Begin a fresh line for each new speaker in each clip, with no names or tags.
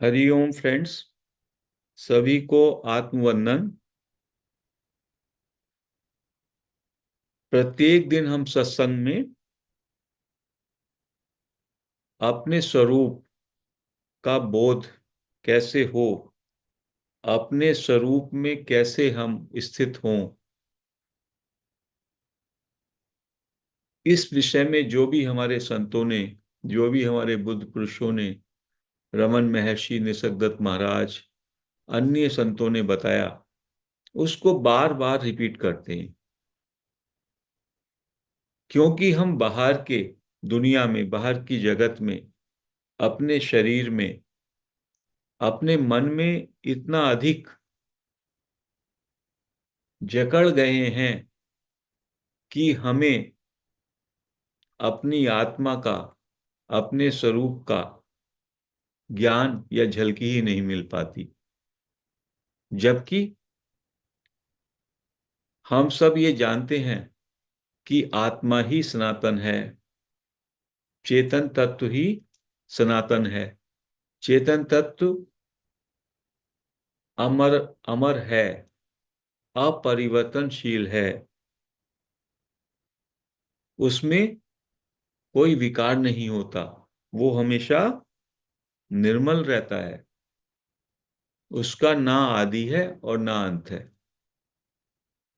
Hariom friends, सभी को आत्मवंदन। प्रत्येक दिन हम सत्संग में अपने स्वरूप का बोध कैसे हो, अपने स्वरूप में कैसे हम स्थित हों, इस विषय में जो भी हमारे संतों ने, जो भी हमारे बुद्ध पुरुषों ने, रमन महर्षि, निसर्गदत्त महाराज, अन्य संतों ने बताया, उसको बार बार रिपीट करते हैं। क्योंकि हम बाहर के दुनिया में, बाहर की जगत में, अपने शरीर में, अपने मन में इतना अधिक जकड़ गए हैं कि हमें अपनी आत्मा का, अपने स्वरूप का ज्ञान या झलकी ही नहीं मिल पाती। जबकि हम सब ये जानते हैं कि आत्मा ही सनातन है, चेतन तत्व ही सनातन है, चेतन तत्व अमर अमर है, अपरिवर्तनशील है, उसमें कोई विकार नहीं होता, वो हमेशा निर्मल रहता है, उसका ना आदि है और ना अंत है।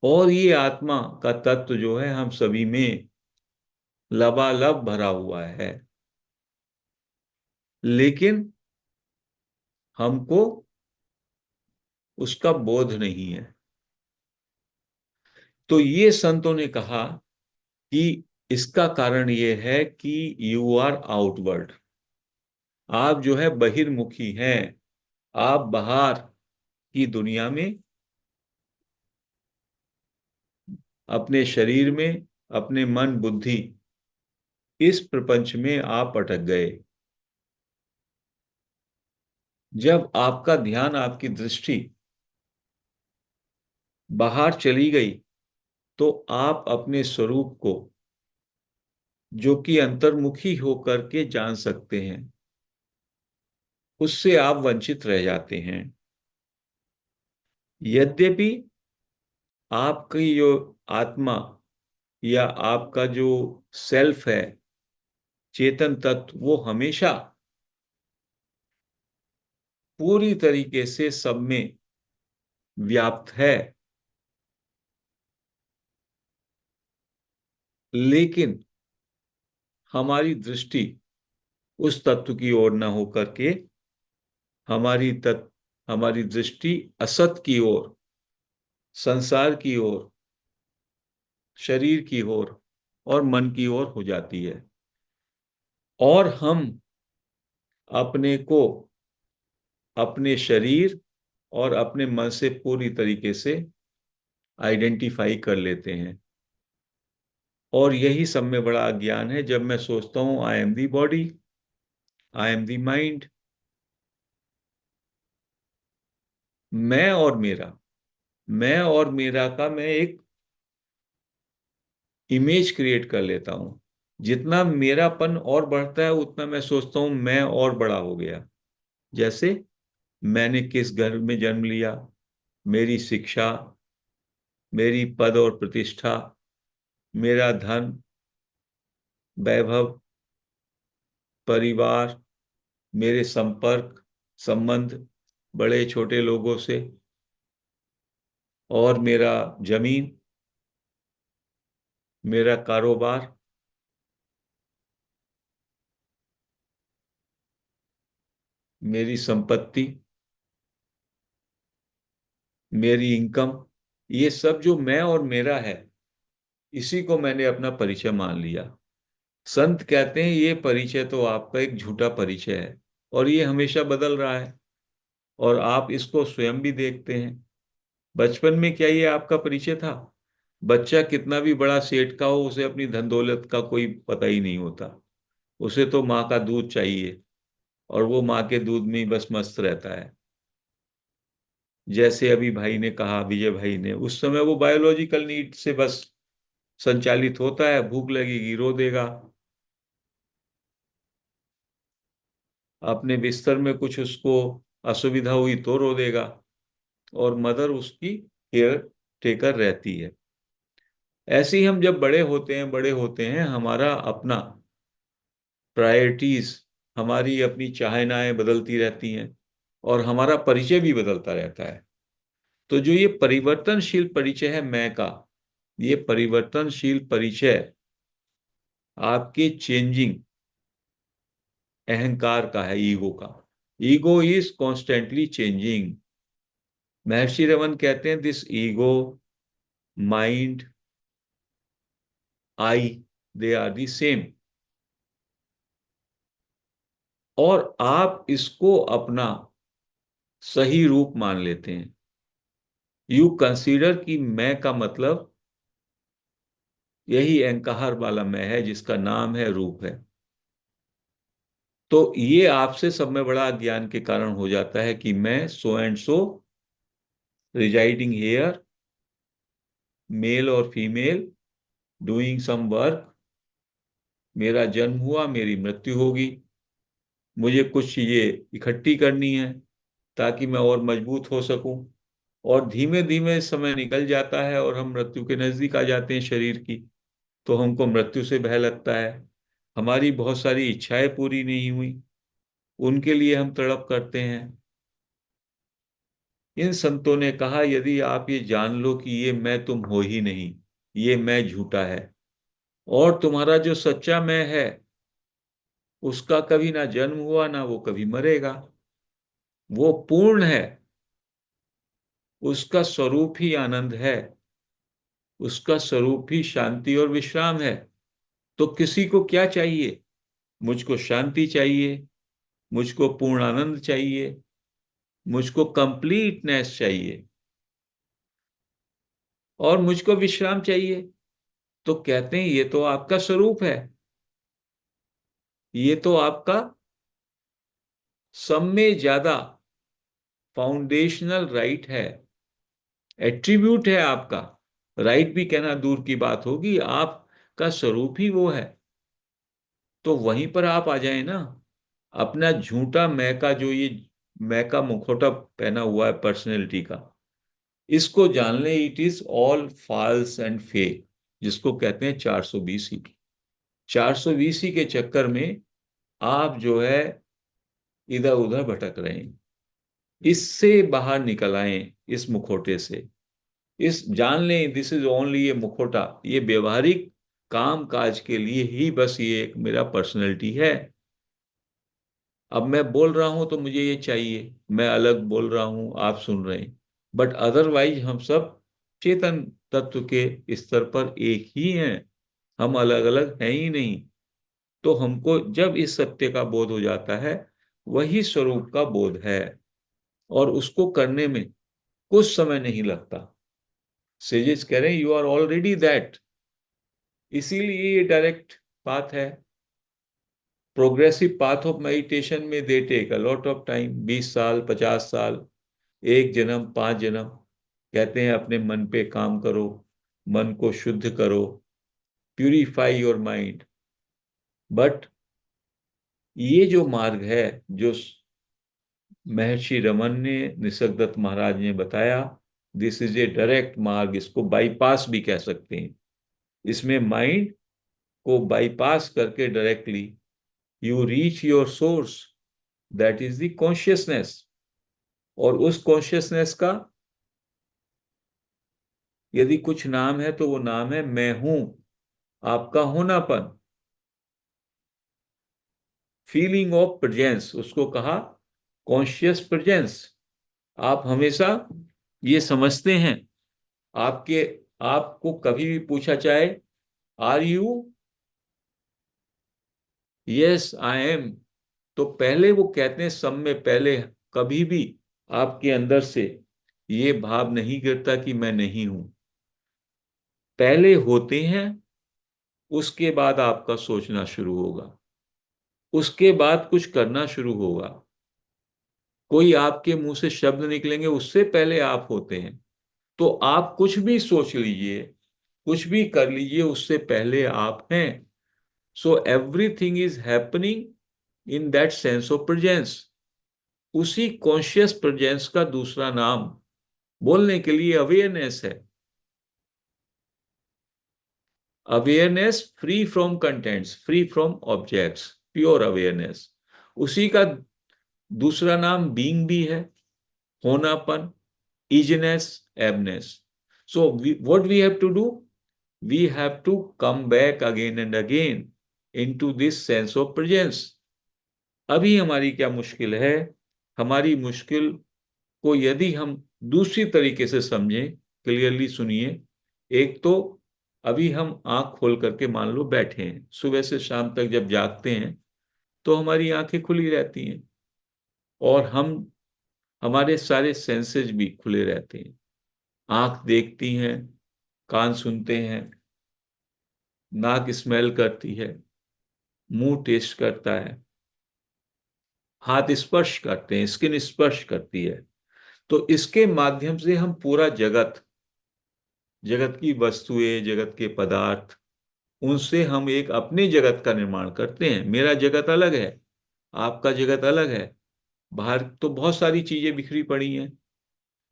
और ये आत्मा का तत्व जो है हम सभी में लबालब भरा हुआ है, लेकिन हमको उसका बोध नहीं है। तो ये संतों ने कहा कि इसका कारण ये है कि यू आर आउटवर्ड, आप जो है बहिर्मुखी हैं, आप बाहर की दुनिया में, अपने शरीर में, अपने मन बुद्धि, इस प्रपंच में आप अटक गए। जब आपका ध्यान, आपकी दृष्टि बाहर चली गई तो आप अपने स्वरूप को, जो कि अंतर्मुखी होकर के जान सकते हैं, उससे आप वंचित रह जाते हैं। यद्यपि आपकी जो आत्मा या आपका जो सेल्फ है, चेतन तत्व, वो हमेशा पूरी तरीके से सब में व्याप्त है, लेकिन हमारी दृष्टि उस तत्व की ओर न होकर के हमारी दृष्टि असत की ओर, संसार की ओर, शरीर की ओर और मन की ओर हो जाती है। और हम अपने को अपने शरीर और अपने मन से पूरी तरीके से आइडेंटिफाई कर लेते हैं। और यही सब में बड़ा अज्ञान है। जब मैं सोचता हूं I am the body, I am the mind, मैं और मेरा का मैं एक इमेज क्रिएट कर लेता हूं। जितना मेरापन और बढ़ता है उतना मैं सोचता हूं मैं और बड़ा हो गया। जैसे मैंने किस घर में जन्म लिया, मेरी शिक्षा, मेरी पद और प्रतिष्ठा, मेरा धन, वैभव, परिवार, मेरे संपर्क, संबंध बड़े छोटे लोगों से, और मेरा जमीन, मेरा कारोबार, मेरी संपत्ति, मेरी इनकम, ये सब जो मैं और मेरा है, इसी को मैंने अपना परिचय मान लिया। संत कहते हैं ये परिचय तो आपका एक झूठा परिचय है, और ये हमेशा बदल रहा है, और आप इसको स्वयं भी देखते हैं। बचपन में क्या ये आपका परिचय था? बच्चा कितना भी बड़ा सेठ का हो, उसे अपनी धन दौलत का कोई पता ही नहीं होता। उसे तो माँ का दूध चाहिए, और वो माँ के दूध में ही बस मस्त रहता है। जैसे अभी भाई ने कहा, विजय भाई ने, उस समय वो बायोलॉजिकल नीड से बस संचालित होता है, भूख लगेगी रो देगा। अपने बिस्तर में कुछ उसको असुविधा हुई तो रो देगा, और मदर उसकी केयर टेकर रहती है। ऐसे ही हम जब बड़े होते हैं हमारा अपना प्रायोरिटीज, हमारी अपनी चाहनाएं बदलती रहती हैं, और हमारा परिचय भी बदलता रहता है। तो जो ये परिवर्तनशील परिचय है मैं का, ये परिवर्तनशील परिचय आपके चेंजिंग अहंकार का है, ईगो का। Ego is constantly changing. Maharshi Raman कहते हैं this ego, mind, I, they are the same. और आप इसको अपना सही रूप मान लेते हैं। यू कंसीडर कि मैं का मतलब यही अहंकार वाला मैं है, जिसका नाम है रूप है। तो ये आपसे सब में बड़ा ज्ञान के कारण हो जाता है कि मैं so and so, residing here, male और फीमेल, डूइंग सम वर्क, मेरा जन्म हुआ, मेरी मृत्यु होगी, मुझे कुछ चीजें इकट्ठी करनी है ताकि मैं और मजबूत हो सकूं। और धीमे धीमे समय निकल जाता है और हम मृत्यु के नजदीक आ जाते हैं शरीर की। तो हमको मृत्यु से भय लगता है। हमारी बहुत सारी इच्छाएं पूरी नहीं हुई, उनके लिए हम तड़प करते हैं। इन संतों ने कहा यदि आप ये जान लो कि ये मैं तुम हो ही नहीं, ये मैं झूठा है, और तुम्हारा जो सच्चा मैं है उसका कभी ना जन्म हुआ ना वो कभी मरेगा, वो पूर्ण है, उसका स्वरूप ही आनंद है, उसका स्वरूप ही शांति और विश्राम है। तो किसी को क्या चाहिए? मुझको शांति चाहिए, मुझको पूर्ण आनंद चाहिए, मुझको कंप्लीटनेस चाहिए, और मुझको विश्राम चाहिए। तो कहते हैं ये तो आपका स्वरूप है, ये तो आपका सब में ज्यादा फाउंडेशनल राइट है, एट्रीब्यूट है आपका। राइट भी कहना दूर की बात होगी, आपका स्वरूप ही वो है। तो वहीं पर आप आ जाए ना। अपना झूठा मैं का, जो ये मैं का मुखौटा पहना हुआ है पर्सनैलिटी का, इसको जान ले, it is all false and fake, जिसको कहते हैं 420 420 के चक्कर में आप जो है इधर उधर भटक रहे हैं। इससे बाहर निकल आए, इस मुखौटे से। इस जान लें दिस इज ओनली, ये मुखौटा ये व्यवहारिक काम काज के लिए ही बस ये एक मेरा पर्सनैलिटी है। अब मैं बोल रहा हूं तो मुझे ये चाहिए, मैं अलग बोल रहा हूं, आप सुन रहे हैं, बट अदरवाइज हम सब चेतन तत्व के स्तर पर एक ही हैं, हम अलग अलग हैं ही नहीं। तो हमको जब इस सत्य का बोध हो जाता है, वही स्वरूप का बोध है, और उसको करने में कुछ समय नहीं लगता। सेजेस कह रहे हैं यू आर ऑलरेडी दैट। इसीलिए ये डायरेक्ट पाथ है। प्रोग्रेसिव पाथ ऑफ मेडिटेशन में they take a lot of time, 20 साल, 50 साल, एक जन्म, 5 जन्म। कहते हैं अपने मन पे काम करो, मन को शुद्ध करो, प्यूरिफाई योर माइंड। बट ये जो मार्ग है, जो महर्षि रमन ने, निसर्गदत्त महाराज ने बताया, दिस इज ए डायरेक्ट मार्ग, इसको बाईपास भी कह सकते हैं। इसमें माइंड को बाईपास करके directly you reach your source, that is the consciousness. और उस कॉन्शियसनेस का यदि कुछ नाम है तो वो नाम है मैं हूं, आपका होनापन, फीलिंग ऑफ प्रेजेंस, उसको कहा कॉन्शियस प्रेजेंस। आप हमेशा ये समझते हैं, आपके आपको कभी भी पूछा जाए are you, yes I am, तो पहले वो कहते हैं सब में पहले कभी भी आपके अंदर से ये भाव नहीं गिरता कि मैं नहीं हूं। पहले होते हैं, उसके बाद आपका सोचना शुरू होगा, उसके बाद कुछ करना शुरू होगा। कोई आपके मुंह से शब्द निकलेंगे, उससे पहले आप होते हैं। तो आप कुछ भी सोच लीजिए, कुछ भी कर लीजिए, उससे पहले आप हैं। So everything is happening in that sense of presence. उसी कॉन्शियस प्रेजेंस का दूसरा नाम बोलने के लिए अवेयरनेस है। Awareness free from contents, free from objects, pure awareness. उसी का दूसरा नाम बीइंग भी है, होनापन, इजनेस, एबनेस। So what we have to do, we have to come back again and again into this sense of presence. अभी हमारी क्या मुश्किल है, हमारी मुश्किल को यदि हम दूसरी तरीके से समझें, क्लियरली सुनिए। एक तो अभी हम आंख खोल करके मान लो बैठे हैं, सुबह से शाम तक जब जागते हैं तो हमारी आंखें खुली रहती हैं और हम हमारे सारे सेंसेस भी खुले रहते हैं। आंख देखती हैं, कान सुनते हैं, नाक स्मेल करती है, मुंह टेस्ट करता है, हाथ स्पर्श करते हैं, स्किन स्पर्श करती है। तो इसके माध्यम से हम पूरा जगत, जगत की वस्तुएं, जगत के पदार्थ, उनसे हम एक अपने जगत का निर्माण करते हैं। मेरा जगत अलग है, आपका जगत अलग है। बाहर तो बहुत सारी चीजें बिखरी पड़ी हैं,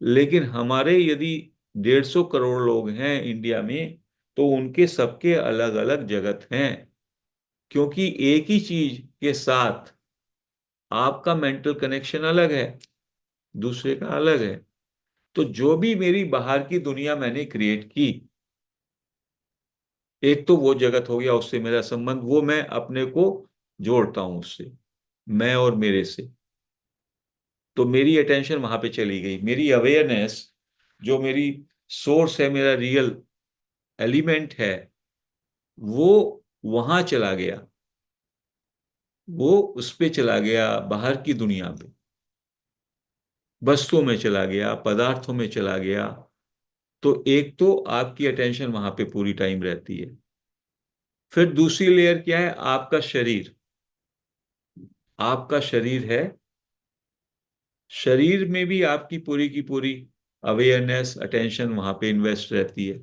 लेकिन हमारे यदि 150 करोड़ लोग हैं इंडिया में, तो उनके सबके अलग अलग जगत हैं। क्योंकि एक ही चीज के साथ आपका मेंटल कनेक्शन अलग है, दूसरे का अलग है। तो जो भी मेरी बाहर की दुनिया मैंने क्रिएट की, एक तो वो जगत हो गया, उससे मेरा संबंध, वो मैं अपने को जोड़ता हूं उससे, मैं और मेरे से। तो मेरी अटेंशन वहां पे चली गई, मेरी अवेयरनेस, जो मेरी सोर्स है, मेरा रियल एलिमेंट है, वो वहां चला गया, वो उस पे चला गया, बाहर की दुनिया पे, वस्तुओं में चला गया, पदार्थों में चला गया। तो एक तो आपकी अटेंशन वहां पे पूरी टाइम रहती है। फिर दूसरी लेयर क्या है, आपका शरीर। आपका शरीर है, शरीर में भी आपकी पूरी की पूरी अवेयरनेस, अटेंशन वहां पे इन्वेस्ट रहती है,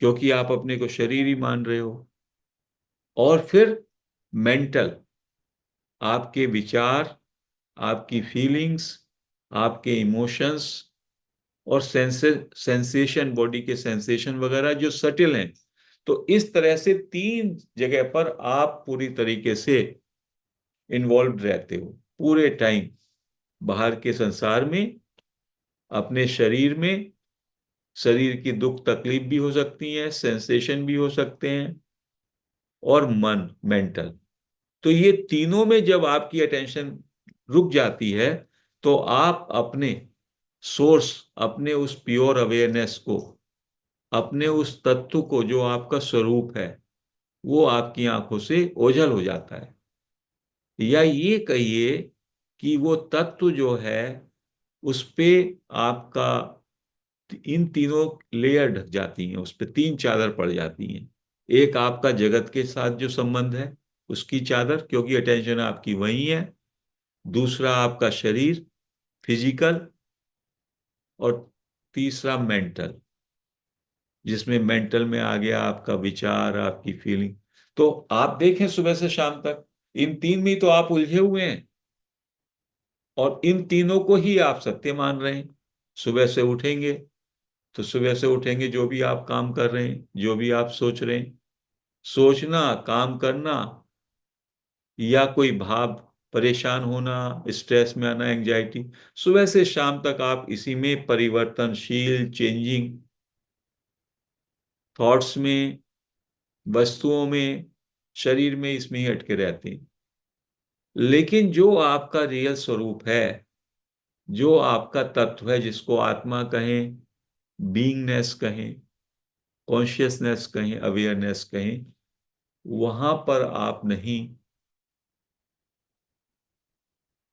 क्योंकि आप अपने को शरीर ही मान रहे हो। और फिर मेंटल, आपके विचार, आपकी फीलिंग्स, आपके इमोशंस और सेंसेशन, बॉडी के सेंसेशन वगैरह जो सटिल हैं। तो इस तरह से 3 जगह पर आप पूरी तरीके से इन्वॉल्व रहते हो पूरे टाइम। बाहर के संसार में, अपने शरीर में, शरीर की दुख तकलीफ भी हो सकती है, सेंसेशन भी हो सकते हैं, और मन, मेंटल। तो ये तीनों में जब आपकी अटेंशन रुक जाती है, तो आप अपने सोर्स, अपने उस प्योर अवेयरनेस को, अपने उस तत्व को जो आपका स्वरूप है, वो आपकी आंखों से ओझल हो जाता है। या ये कहिए कि वो तत्व जो है, उस पे आपका इन तीनों लेयर ढक जाती हैं, उस पे 3 चादर पड़ जाती हैं। एक आपका जगत के साथ जो संबंध है, उसकी चादर, क्योंकि अटेंशन आपकी वही है। दूसरा आपका शरीर, फिजिकल। और तीसरा मेंटल, जिसमें मेंटल में आ गया आपका विचार, आपकी फीलिंग। तो आप देखें सुबह से शाम तक इन तीन में ही तो आप उलझे हुए हैं, और इन तीनों को ही आप सत्य मान रहे हैं। सुबह से उठेंगे तो सुबह से उठेंगे, जो भी आप काम कर रहे हैं, जो भी आप सोच रहे हैं, सोचना, काम करना, या कोई भाव, परेशान होना, स्ट्रेस में आना, एंजाइटी, सुबह से शाम तक आप इसी में परिवर्तनशील, चेंजिंग थॉट्स में, वस्तुओं में, शरीर में, इसमें ही अटके रहते हैं। लेकिन जो आपका रियल स्वरूप है, जो आपका तत्व है, जिसको आत्मा कहें, बीइंगनेस कहें, कॉन्शियसनेस कहें, अवेयरनेस कहें, वहां पर आप नहीं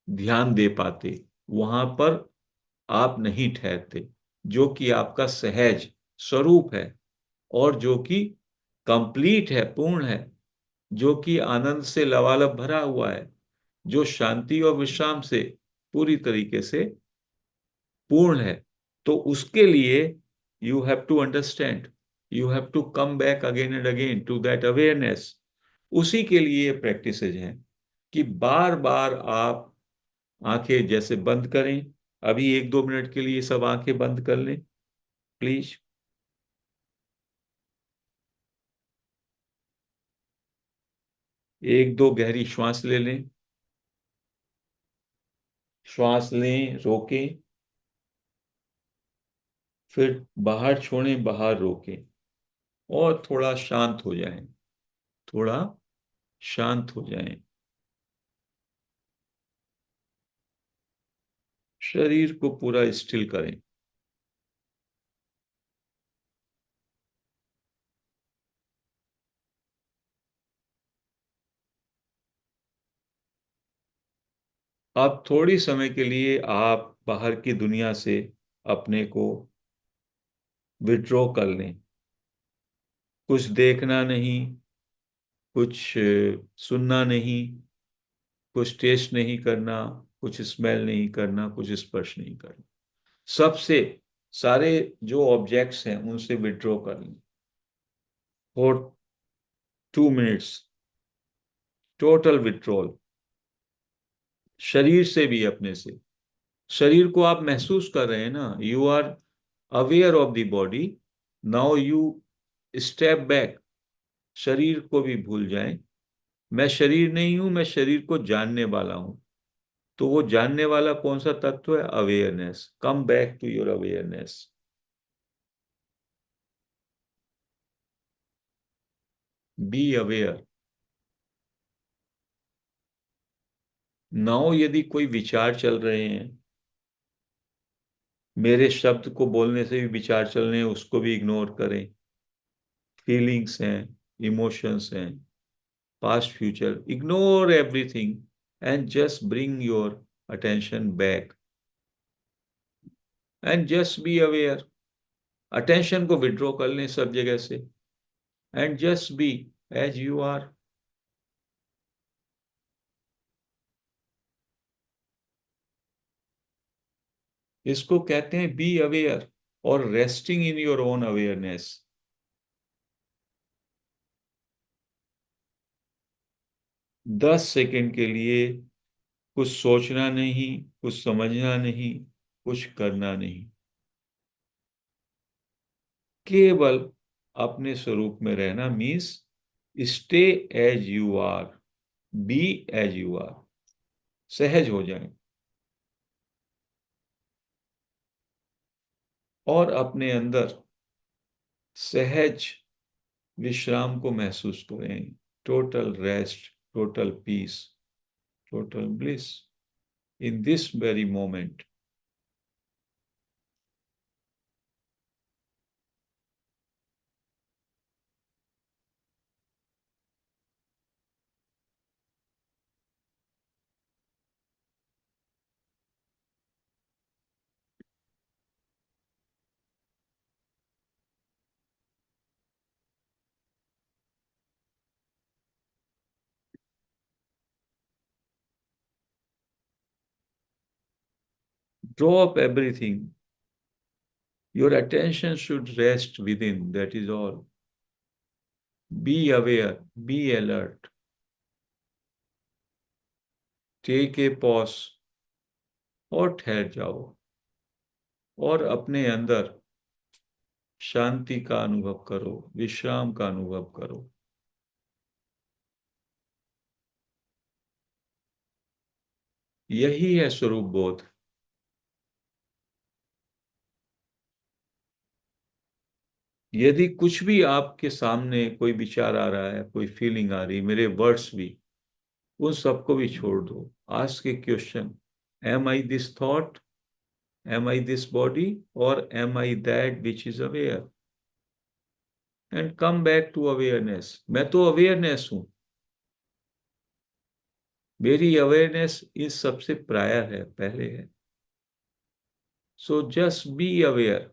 ध्यान दे पाते, वहां पर आप नहीं ठहरते। जो कि आपका सहज स्वरूप है, और जो कि कंप्लीट है, पूर्ण है, जो कि आनंद से लबालब भरा हुआ है, जो शांति और विश्राम से पूरी तरीके से पूर्ण है। तो उसके लिए you have to understand, you have to come back again and again to that awareness. उसी के लिए प्रैक्टिसेज हैं। कि बार बार आप आंखें जैसे बंद करें। अभी 1-2 मिनट के लिए सब आंखें बंद कर लें प्लीज। एक दो गहरी श्वास ले लें। श्वास लें, रोकें, फिर बाहर छोड़ें, बाहर रोकें, और थोड़ा शांत हो जाएं। थोड़ा शांत हो जाएं। शरीर को पूरा स्टिल करें। अब थोड़ी समय के लिए आप बाहर की दुनिया से अपने को विड्रॉ कर लें। कुछ देखना नहीं, कुछ सुनना नहीं, कुछ टेस्ट नहीं करना, कुछ स्मेल नहीं करना, कुछ स्पर्श नहीं करना। सबसे सारे जो ऑब्जेक्ट्स हैं उनसे विड्रॉ कर लें फॉर 2 मिनट्स। Total withdrawal. शरीर से भी, अपने से। शरीर को आप महसूस कर रहे हैं ना, you are aware of the body. Now you step back. शरीर को भी भूल जाएं। मैं शरीर नहीं हूं, मैं शरीर को जानने वाला हूं। तो वो जानने वाला कौन सा तत्व है? Awareness. Come back to your awareness. Be aware. Now यदि कोई विचार चल रहे हैं, मेरे शब्द को बोलने से भी विचार चल रहे हैं, उसको भी इग्नोर करें। फीलिंग्स हैं, इमोशंस हैं, past future, ignore everything and just bring your attention back and just be aware. Attention को विड्रॉ कर लें सब जगह से, and just be as you are. इसको कहते हैं बी अवेयर और resting in your own awareness. 10 second के लिए कुछ सोचना नहीं, कुछ समझना नहीं, कुछ करना नहीं। केवल अपने स्वरूप में रहना means stay as you are. Be as you are. सहज हो जाएं और अपने अंदर सहज विश्राम को महसूस करें। Total rest, total peace, total bliss in this very moment. Drop everything. Your attention should rest within. That is all. Be aware, be alert. Take a pause और ठहर जाओ और अपने अंदर शांति का अनुभव करो, विश्राम का अनुभव करो। यही है स्वरूप बोध। यदि कुछ भी आपके सामने कोई विचार आ रहा है, कोई फीलिंग आ रही, मेरे वर्ड्स भी, उन सबको भी छोड़ दो। Ask a question, am I this thought? Am I this body? और am I that which is aware? And come back to awareness. मैं तो अवेयरनेस हूं। मेरी अवेयरनेस इस सबसे प्रायर है, पहले है। So just be aware.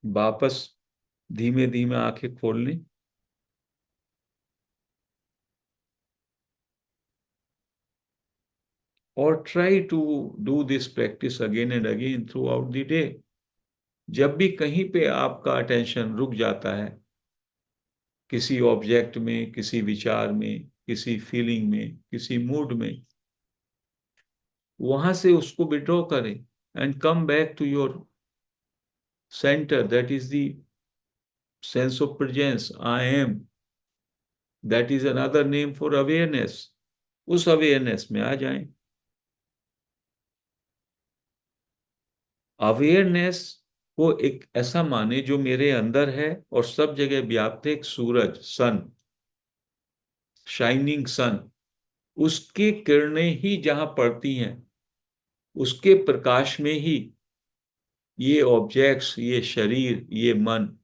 वापस धीमे धीमे आंखें खोल लें। और try to do this practice again and again throughout the day. जब भी कहीं पे आपका अटेंशन रुक जाता है, किसी ऑब्जेक्ट में, किसी विचार में, किसी फीलिंग में, किसी मूड में, वहां से उसको विड्रॉ करें and come back to your centre, that is the sense of presence, I am, that is another name for awareness. उस अवेयरनेस में आ जाएं। अवेयरनेस को एक ऐसा माने जो मेरे अंदर है और सब जगह व्याप्त है, एक सूरज, सन, शाइनिंग सन। उसकी किरणें ही जहां पड़ती हैं, उसके प्रकाश में ही ये ऑब्जेक्ट्स, ये शरीर, ये मन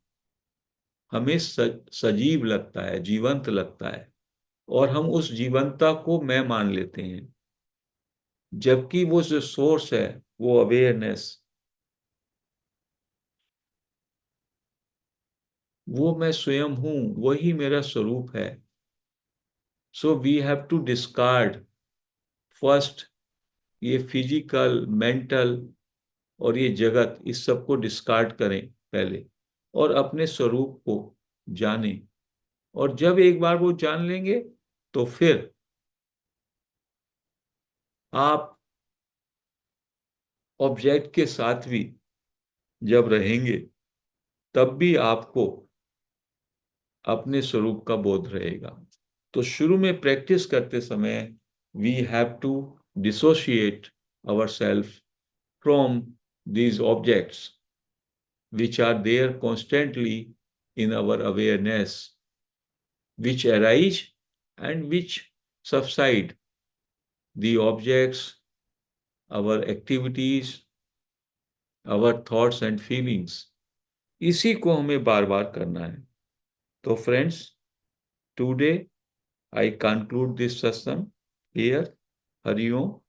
हमें सजीव लगता है, जीवंत लगता है, और हम उस जीवंतता को मैं मान लेते हैं। जबकि वो जो सोर्स है, वो अवेयरनेस, वो मैं स्वयं हूं, वही मेरा स्वरूप है। So we have to discard first ये फिजिकल, मेंटल और ये जगत, इस सब को डिस्कार्ड करें पहले, और अपने स्वरूप को जानें। और जब एक बार वो जान लेंगे, तो फिर आप ऑब्जेक्ट के साथ भी जब रहेंगे, तब भी आपको अपने स्वरूप का बोध रहेगा। तो शुरू में प्रैक्टिस करते समय we have to dissociate our self from these objects which are there constantly in our awareness, which arise and which subside, the objects, our activities, our thoughts and feelings। इसी को हमें बार बार करना है। तो friends, today I conclude this session here। Hariom.